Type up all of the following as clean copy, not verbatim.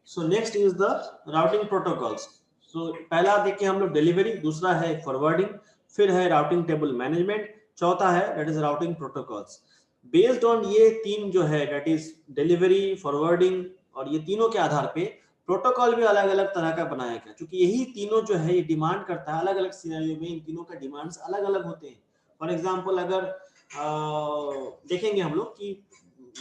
So next is the routing protocols. So पहला देखिए हम लोग डिलीवरी, दूसरा है फॉरवर्डिंग, फिर है राउटिंग टेबल मैनेजमेंट, चौथा है that is routing protocols. Based on ये तीन जो है दैट इज डिलीवरी, फॉरवर्डिंग और ये तीनों के आधार पे प्रोटोकॉल भी अलग अलग तरह का बनाया गया, क्योंकि यही तीनों जो है ये डिमांड करता है अलग अलग सिनेरियो में, इन तीनों का डिमांड्स अलग अलग होते हैं। फॉर एग्जांपल अगर देखेंगे हम लोग कि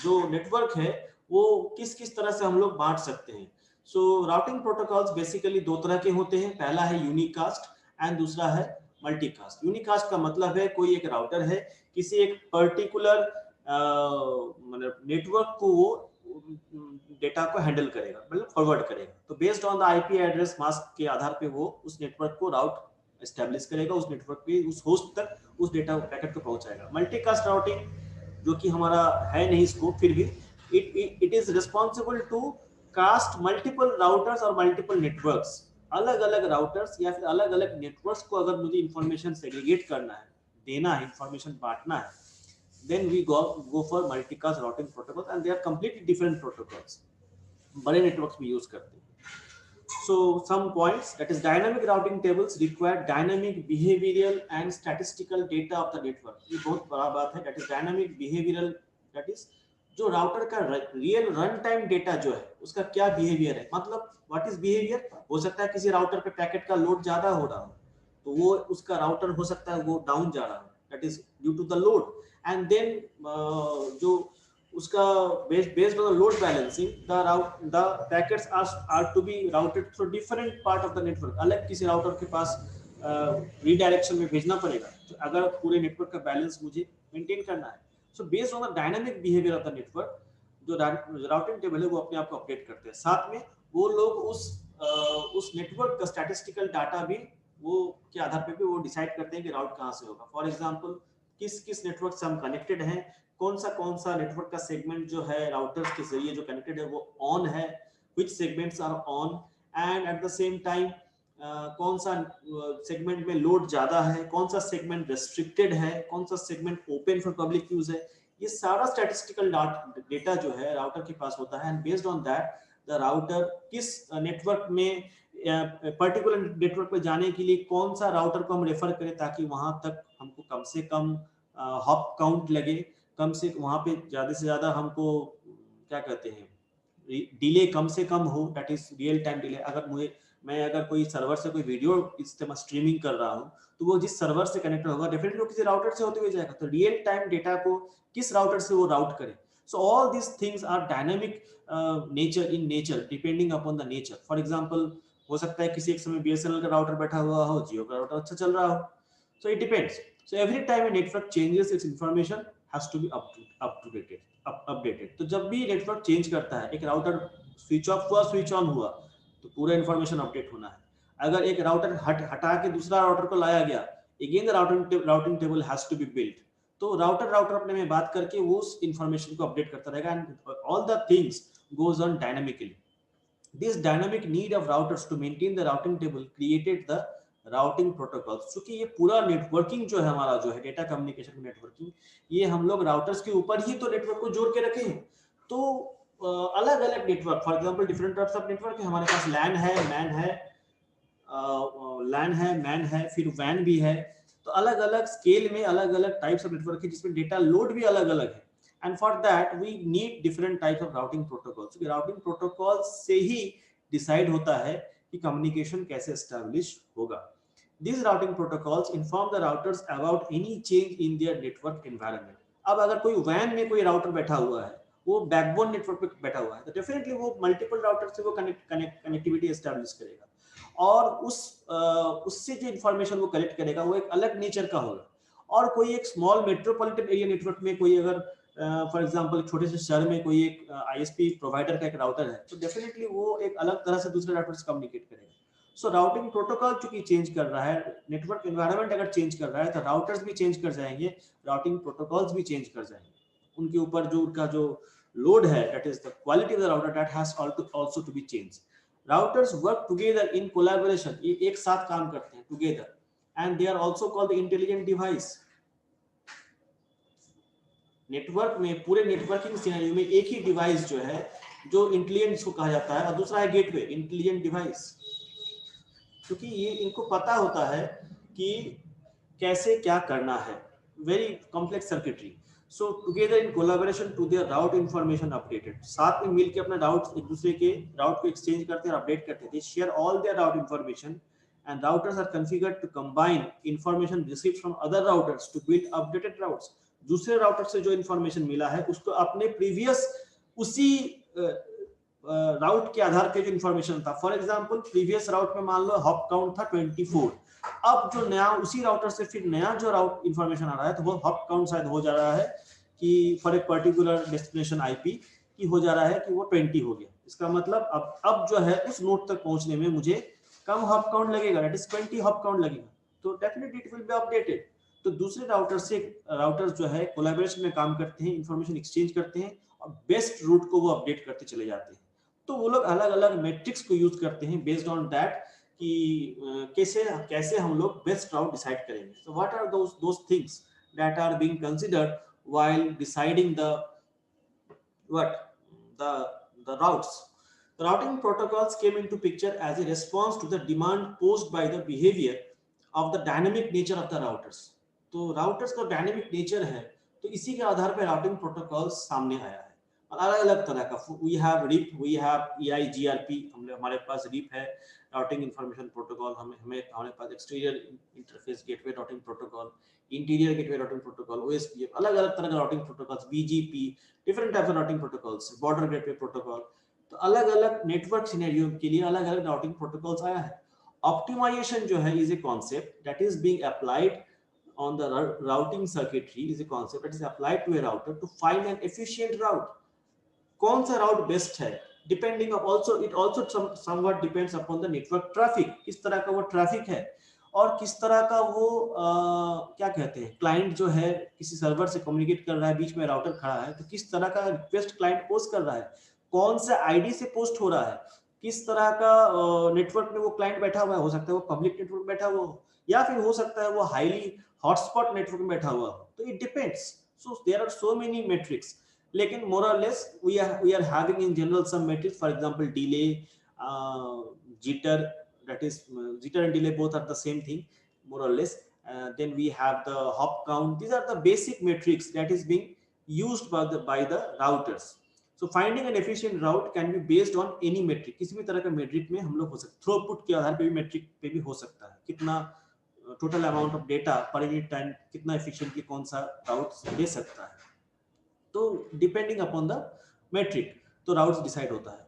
जो नेटवर्क है वो किस किस तरह से हम लोग बांट सकते हैं। सो राउटिंग प्रोटोकॉल्स बेसिकली दो तरह के होते हैं, पहला है यूनिकास्ट एंड दूसरा है मल्टीकास्ट। यूनिकास्ट का मतलब है कोई एक राउटर है किसी एक पर्टिकुलर मतलब नेटवर्क को वो डेटा को हैंडल करेगा, मतलब फॉरवर्ड करेगा। तो based on the IP address mask के आधार पे वो उस नेटवर्क को राउट एस्टेब्लिश करेगा, उस नेटवर्क पे उस होस्ट तक उस डेटा पैकेट को पहुंचाएगा। मल्टीकास्ट राउटिंग जो कि हमारा है नहीं स्कोप, फिर भी it is responsible to cast multiple routers और मल्टीपल नेटवर्क्स। अलग अलग राउटर्स या फिर अलग अलग नेटवर्क्स को अगर मुझे इंफॉर्मेशन सेग्रीगेट करना है, देना है, इंफॉर्मेशन बांटना है, then we go for multicast routing protocols and they are completely different protocols, बड़े नेटवर्क्स में यूज करते हैं। So some points, that is dynamic routing tables require dynamic behavioral and statistical data of the network। ये बहुत बड़ा बात है, that is dynamic behavioral, that is जो राउटर का रियल रन टाइम डेटा जो है उसका क्या बिहेवियर है, मतलब व्हाट इज बिहेवियर। हो सकता है किसी राउटर पे पैकेट का लोड ज्यादा हो रहा हो तो वो उसका राउटर हो सकता है वो डाउन जा रहा हो, that is due to the load. And then जो उसका based on the load balancing, the packets are to be routed through different part of the network। अलग किसी राउटर के पास रीडायरेक्शन में भेजना पड़ेगा तो अगर पूरे नेटवर्क का बैलेंस मुझे मेंटेन करना है। So based on the dynamic behaviour of the network जो राउटिंग टेबल है वो अपने आप को अपडेट करते हैं। साथ में वो लोग उस नेटवर्क का स्टैटिस्टिकल डाटा भी वो के आधार पे भी वो डिसाइड करते हैं कि राउट कहाँ से होगा। फॉर एग्जांपल किस किस नेटवर्क से हम कनेक्टेड हैं, कौन सा नेटवर्क का सेगमेंट जो है राउटर्स के जरिए जो कनेक्टेड है वो ऑन है, which segments are on, and at the same time कौन सा सेगमेंट में लोड ज्यादा है, कौन सा सेगमेंट रेस्ट्रिक्टेड है, कौन सा segment open for public use है। ये सारा स्टैटिस्टिकल डेटा जो है राउटर के पास होता है and based on that the router किस नेटवर्क में पर्टिकुलर नेटवर्क पे जाने के लिए कौन सा राउटर को हम रेफर करें ताकि वहां तक हमको कम से कम हॉप काउंट लगे, कम से वहां पे ज्यादा से ज्यादा हमको क्या कहते हैं डिले कम से कम हो, that is real time delay. मैं अगर कोई सर्वर से कोई वीडियो इस्तेमाल स्ट्रीमिंग कर रहा हूँ तो वो जिस सर्वर से कनेक्ट होगा डेफिनेटली वो किसी राउटर से होते हुए जाएगा, तो रियल टाइम डेटा को किस राउटर से वो राउट करे। So all this things are dynamic nature in nature depending upon the nature. For example हो सकता है किसी एक समय बीएसएनएल का राउटर बैठा हुआ हो, जियो का राउटर अच्छा चल रहा हो, so it depends. So every time a network changes its information has to be updated. तो जब भी नेटवर्क चेंज करता है, एक राउटर स्विच ऑफ हुआ स्विच ऑन हुआ तो पूरा इंफॉर्मेशन अपडेट होना है। अगर एक राउटर हटा के दूसरा राउटर को लाया गया, again the routing table has to be built. तो राउटर अपने में बात करके वो उस इंफॉर्मेशन को अपडेट करता रहेगा and all the things goes on dynamically. This dynamic need of routers to maintain the routing table created the routing protocols। चूंकि ये पूरा नेटवर्किंग जो है हमारा जो है डेटा कम्युनिकेशन नेटवर्किंग, ये हम लोग राउटर्स के ऊपर ही तो नेटवर्क को जोड़ के रखे हैं। तो अलग अलग network, for example different types of network है हमारे पास, लैन है, मैन है, फिर वैन भी है। तो अलग अलग स्केल में अलग अलग टाइप्स ऑफ नेटवर्क है जिसमें डेटा लोड भी अलग अलग है। And for that we need different types of routing protocols. Routing protocol से ही डिसाइड होता है कि कम्युनिकेशन कैसे एस्टैब्लिश होगा। These routing protocols inform the routers about any change in their network environment। अब अगर कोई वैन में कोई राउटर बैठा हुआ है, वो बैकबोन नेटवर्क पे बैठा हुआ है, तो डेफिनेटली वो मल्टीपल राउटर से वो कनेक्टिविटी एस्टैब्लिश करेगा और उससे जो इंफॉर्मेशन वो कलेक्ट करेगा वो एक अलग नेचर का होगा। और कोई एक स्मॉल मेट्रोपॉलिटन एरिया नेटवर्क में कोई अगर फॉर एग्जांपल छोटे से शहर में कोई एक आईएसपी प्रोवाइडर का एक राउटर है तो डेफिनेटली वो एक अलग तरह से दूसरे राउटर से कम्युनिकेट करेगा। सो राउटिंग प्रोटोकॉल चूंकि चेंज कर रहा है, नेटवर्क एनवायरनमेंट अगर चेंज कर रहा है तो राउटर्स भी चेंज कर जाएंगे, राउटिंग प्रोटोकॉल्स भी चेंज कर जाएंगे। उनके ऊपर जो उनका जो लोड है, that is the quality of the router, that has also to be change. Routers work together in collaboration, ये एक साथ काम करते हैं together, and they are also called the intelligent device. Network में पूरे नेटवर्किंग सिनेरियो में एक ही डिवाइस जो है जो इंटेलिजेंट इसको कहा जाता है, और दूसरा है गेटवे, इंटेलिजेंट डिवाइस, क्योंकि ये इनको पता होता है कि कैसे क्या करना है, very complex circuitry. So together in collaboration to their route information updated, साथ में मिलकर अपना राउट, एक दूसरे के राउट को एक्सचेंज करते हैं, अपडेट करते थे, share all their route information and routers are configured to combine information received from other routers to build updated routes। दूसरे राउटर से जो इंफॉर्मेशन मिला है उसको अपने प्रीवियस उसी राउट के आधार पे जो इंफॉर्मेशन था, फॉर एग्जांपल प्रीवियस राउट में मान लो हॉप काउंट था 24, अब जो नया उसी राउटर से फिर नया जो राउट इंफॉर्मेशन आ रहा है तो वो हॉप काउंट शायद हो जा रहा है कि for a particular destination IP की हो जा रहा है कि वो 20 हो गया। इसका मतलब अब जो है उस नोड तक पहुंचने में मुझे कम हॉप काउंट लगेगा, दैट इज 20 हॉप काउंट लगेगा, तो definitely it will be updated. तो दूसरे राउटर से राउटर्स जो है कोलैबोरेशन में काम करते हैं, इंफॉर्मेशन एक्सचेंज करते हैं और बेस्ट रूट को वो अपडेट करते चले जाते हैं। तो वो लोग अलग अलग मैट्रिक्स को यूज करते हैं बेस्ड ऑन दैट कि कैसे हम लोग बेस्ट राउट डिसाइड करेंगे। So what are those things that are being considered while deciding the routes। The routing protocols came into picture as a response to the demand posed by the behavior of the dynamic nature of the routers। तो routers का dynamic nature है, तो इसी के आधार पर routing protocols सामने आया है और अलग अलग तरह का। we have RIP, we have EIGRP, हमारे पास RIP है, routing information protocol, हमारे पास exterior interface gateway routing protocol, interior gateway routing protocol, OSPF, अलग अलग तरह के routing protocols, BGP, different types of routing protocols, border gateway protocol. तो अलग अलग नेटवर्क सिनेरियो के लिए अलग अलग राउटिंग प्रोटोकॉल्स आया है। ऑप्टिमाइजेशन जो है is a concept that is being applied on the routing circuitry, is a concept that is applied to a router to find an efficient route। कौन सा राउट बेस्ट है, depending also it also somewhat depends upon the network traffic, किस तरह का वो traffic है और किस तरह का वो क्या कहते हैं क्लाइंट जो है किसी सर्वर से कम्युनिकेट कर रहा है, बीच में राउटर खड़ा है तो किस तरह का रिक्वेस्ट क्लाइंट पोस्ट कर रहा है, कौन सा आईडी से पोस्ट हो रहा है, किस तरह का नेटवर्क में वो क्लाइंट बैठा हुआ है, हो सकता है वो पब्लिक नेटवर्क बैठा हुआ हो या फिर हो सकता है वो हाईली हॉटस्पॉट नेटवर्क में बैठा हुआ हो। तो it depends. So there are so many metrics, लेकिन more or less we are having in general some metrics, for example delay, jitter, that is jitter and delay both are the same thing more or less। Then we have the hop count, these are the basic metrics that is being used by the routers। So finding an efficient route can be based on any metric, किसी भी तरह का metric में हम लोग हो सकते, throughput के आधार पे भी metric पे भी हो सकता है, कितना total amount of data per unit time कितना एफिशिएंटली कौन सा राउट दे सकता है। तो डिपेंडिंग अपॉन द मेट्रिक तो राउट्स डिसाइड होता है।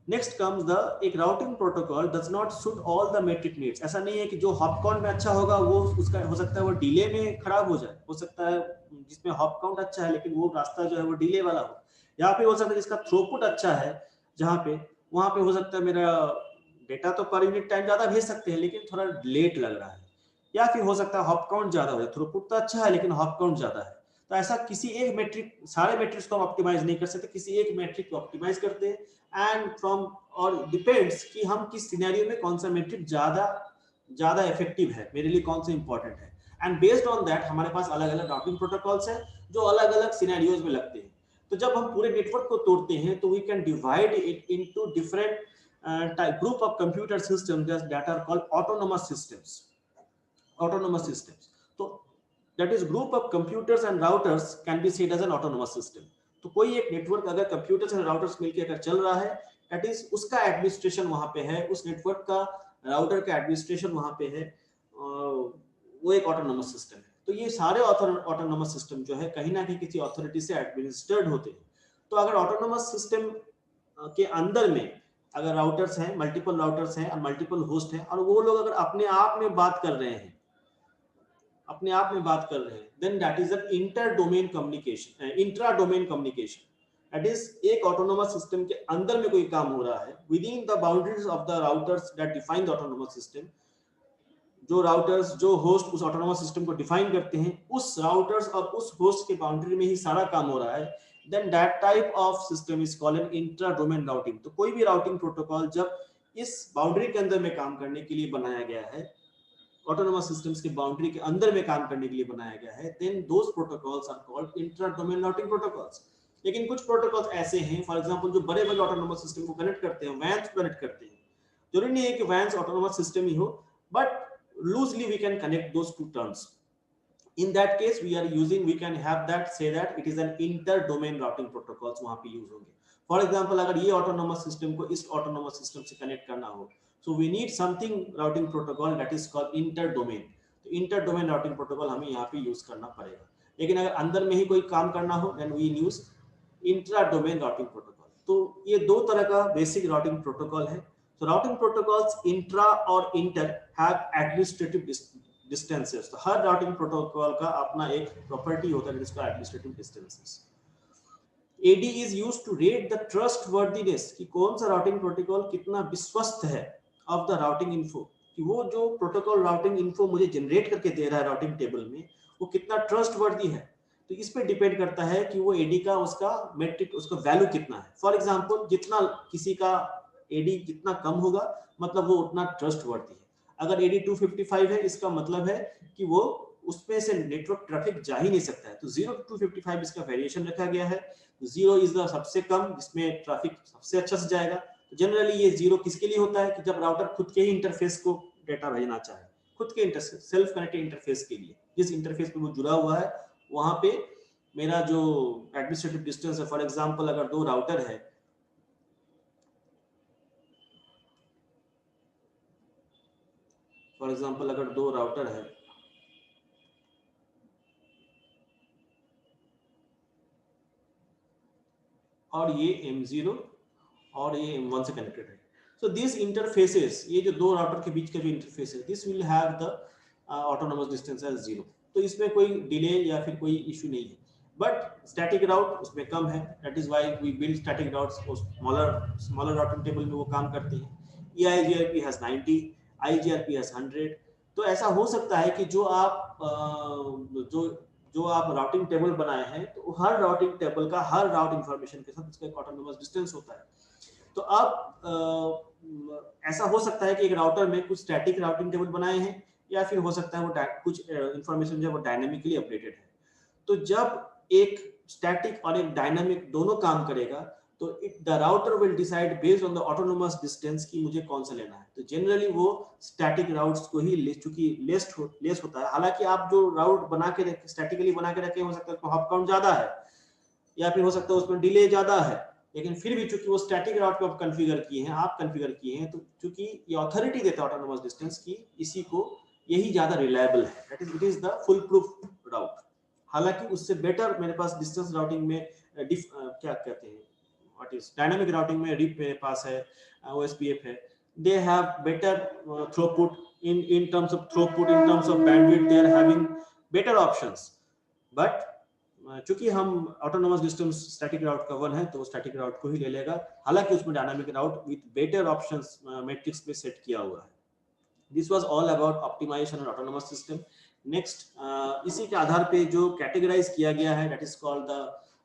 नेक्स्ट कम्स द एक routing protocol does not suit all the metric needs. ऐसा नहीं है कि जो हॉप काउंट में अच्छा होगा वो उसका हो सकता है वो डिले में खराब हो जाए, हो सकता है जिसमें हॉप काउंट अच्छा है लेकिन वो रास्ता जो है वो डिले वाला हो, या फिर हो सकता है जिसका थ्रूपुट अच्छा है जहाँ पे वहां पे हो सकता है मेरा डेटा तो पर यूनिट टाइम ज्यादा भेज सकते हैं लेकिन थोड़ा लेट लग रहा है, या फिर हो सकता है हॉप काउंट ज्यादा हो जाए, थ्रूपुट तो अच्छा है लेकिन हॉप काउंट ज्यादा है। तो ऐसा किसी एक मेट्रिक, सारे मेट्रिक्स को हम ऑप्टिमाइज नहीं कर सकते, किसी एक मेट्रिक को ऑप्टिमाइज करते हैं एंड फ्रॉम और डिपेंड्स कि हम किस सिनेरियो में कौन सा मेट्रिक ज्यादा इफेक्टिव है, मेरे लिए कौन सा इंपॉर्टेंट है, एंड बेस्ड ऑन दैट हमारे पास अलग अलग राउटिंग प्रोटोकॉल्स हैं जो अलग अलग सिनेरियोज में लगते हैं। तो जब हम पूरे नेटवर्क को तोड़ते हैं तो we can divide it into different group of computer systems that are called autonomous systems. autonomous systems, तो that is group of computers and routers can be said as an autonomous system। तो कोई एक network अगर computers और routers मिलकर अगर चल रहा है that is उसका एडमिनिस्ट्रेशन वहां पे है, उस नेटवर्क का राउटर का एडमिनिस्ट्रेशन वहां पे है, वो एक ऑटोनोमस सिस्टम है। तो ये सारे ऑटोनोमस सिस्टम जो है कहीं ना कहीं किसी अथॉरिटी से एडमिनिस्टर्ड होते हैं। तो अगर ऑटोनोमस सिस्टम के अंदर में अगर राउटर्स हैं, मल्टीपल राउटर्स हैं और मल्टीपल होस्ट हैं और वो लोग अगर अपने आप में बात कर रहे हैं, then that is an inter domain communication. That is एक ऑटोनोमस सिस्टम के अंदर में कोई काम हो रहा है with in the boundaries of the routers that define the autonomous system. जो राउटर्स, जो होस्ट उस ऑटोनोमस सिस्टम को डिफाइन करते हैं, उस राउटर्स और उस होस्ट के बाउंड्री में ही सारा काम हो रहा है, then that type of system is called an intra domain routing। तो कोई भी राउटिंग प्रोटोकॉल जब इस बाउंड्री के अंदर में काम करने के लिए बनाया गया है, ऑटोनोमस सिस्टम्स की बाउंड्री के अंदर में काम करने के लिए बनाया गया है, then those protocols are called intra domain routing protocols। लेकिन कुछ प्रोटोकॉल्स ऐसे हैं, फॉर एग्जांपल जो बड़े बड़े ऑटोनोमस सिस्टम को कनेक्ट करते हैं, वैन्स को कनेक्ट करते हैं, जरूरी नहीं है कि वैन्स ऑटोनोमस सिस्टम ही हो, but loosely we can connect those two terms. In that case we can have that, say that it is an inter domain routing protocols वहां पे यूज होंगे. फॉर एग्जांपल अगर ये ऑटोनोमस सिस्टम को इस autonomous system से connect करना हो, so we need something routing protocol that is called inter domain. तो इंटर डोमेन राउटिंग प्रोटोकॉल हमें यहाँ पे यूज करना पड़ेगा. लेकिन अगर अंदर में ही कोई काम करना हो, then we use intra domain routing protocol. तो ये दो तरह का बेसिक राउटिंग प्रोटोकॉल है. So routing protocols intra or inter have administrative distances. तो हर राउटिंग प्रोटोकॉल का अपना एक प्रॉपर्टी होता है जिसका administrative distances. AD is used to rate the trustworthiness कि कौन सा राउटिंग प्रोटोकॉल कितना विश्वस्त है of the routing info, कि वो जो प्रोटोकॉल राउटिंग इन्फो मुझे जनरेट करके दे रहा है राउटिंग टेबल में वो कितना ट्रस्टवर्दी है. तो इस पे डिपेंड करता है कि वो AD का उसका मेट्रिक, उसका वैल्यू कितना है. फॉर एग्जांपल जितना किसी का AD जितना कम होगा मतलब वो उतना ट्रस्टवर्दी है. अगर AD 255 है इसका मतलब है कि वो उसमें से नेटवर्क ट्रैफिक जा ही नहीं सकता है. तो 0 to 255 इसका वेरिएशन रखा गया है. 0 इज द सबसे कम जिसमें ट्रैफिक सबसे अच्छा से जाएगा. तो जनरली ये 0 किसके लिए होता है कि जब राउटर खुद के ही इंटरफेस को डेटा भेजना चाहे, खुद के इंटरफेस, सेल्फ कनेक्टेड इंटरफेस के लिए, जिस इंटरफेस पे वो जुड़ा हुआ है वहां पे मेरा जो एडमिनिस्ट्रेटिव डिस्टेंस है, फॉर एग्जांपल अगर दो राउटर है, फॉर एग्जांपल अगर दो राउटर है और ये M0 और ये M1 से कनेक्टेड है. सो दिस इंटरफेसेस, ये जो दो राउटर के बीच का जो इंटरफेस है, this will have the autonomous distance as 0. तो इसमें कोई डिले या फिर कोई इशू नहीं है. बट स्टैटिक राउट उसमें कम है. That is why we build static routes. Smaller routing table में वो काम करते हैं. EIGRP has 90, IGRP has 100. तो ऐसा हो सकता है कि जो आप राउटिंग टेबल बनाए हैं तो हर राउटिंग टेबल का हर राउट इंफॉर्मेशन के साथ उसका एक ऑटोनोमस डिस्टेंस होता है. तो अब ऐसा हो सकता है कि एक राउटर में कुछ स्टैटिक राउटिंग टेबल बनाए हैं या फिर हो सकता है वो कुछ इंफॉर्मेशन जो है वो डायनामिकली अपडेटेड है. तो जब एक स्टैटिक और एक डायनामिक दोनों काम करेगा तो the router will decide based on the autonomous distance कि मुझे कौन सा लेना है. तो जनरली वो स्टैटिक राउट्स को ही चूंकि लेस होता है. हालांकि आप जो राउट बना के स्टैटिकली बना के रखे हो सकता है उसमें हॉप काउंट ज्यादा है या फिर हो सकता है उसमें डिले ज्यादा है, लेकिन फिर भी चूंकि वो स्टैटिक राउट को आप कॉन्फ़िगर किए हैं तो चूंकि ये अथॉरिटी देता है ऑटोनोमस डिस्टेंस की इसी को यही ज्यादा रिलायबल है. That is it is the foolproof route. हालांकि उससे बेटर मेरे पास डिस्टेंस राउटिंग में क्या कहते हैं व्हाट इज डायनामिक राउटिंग में रिप मेरे पास है, OSPF है. They have better throughput in terms of throughput, in terms of bandwidth, they are having better options. But चूंकि हम ऑटोनोमस डिस्टेंस स्टैटिक राउट का 1 है तो स्टैटिक राउट को ही ले लेगा. हालांकि उसमें dynamic route with better options metrics पे सेट किया हुआ है. This was all about optimisation of autonomous system. Next इसी के आधार पे जो कैटेगराइज किया गया है that is called the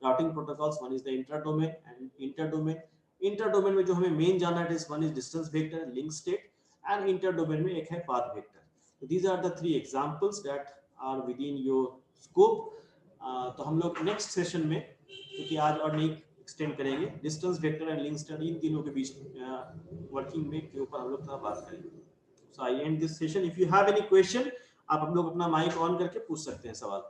routing protocols. One is the intra domain and inter domain. Inter domain में जो हमें मेन जानना है one is distance vector, link state, and inter domain में एक है path vector. So these are the 3 examples that are within your scope. तो हम लोग नेक्स्ट सेशन में क्योंकि आज और नहीं एक्सटेंड करेंगे distance vector and link state in तीनों के बीच वर्किंग में के ऊपर हम लोग थोड़ा बात करेंगे. So I end this session. If you have any question आप हम लोग अपना माइक ऑन करके पूछ सकते हैं सवाल.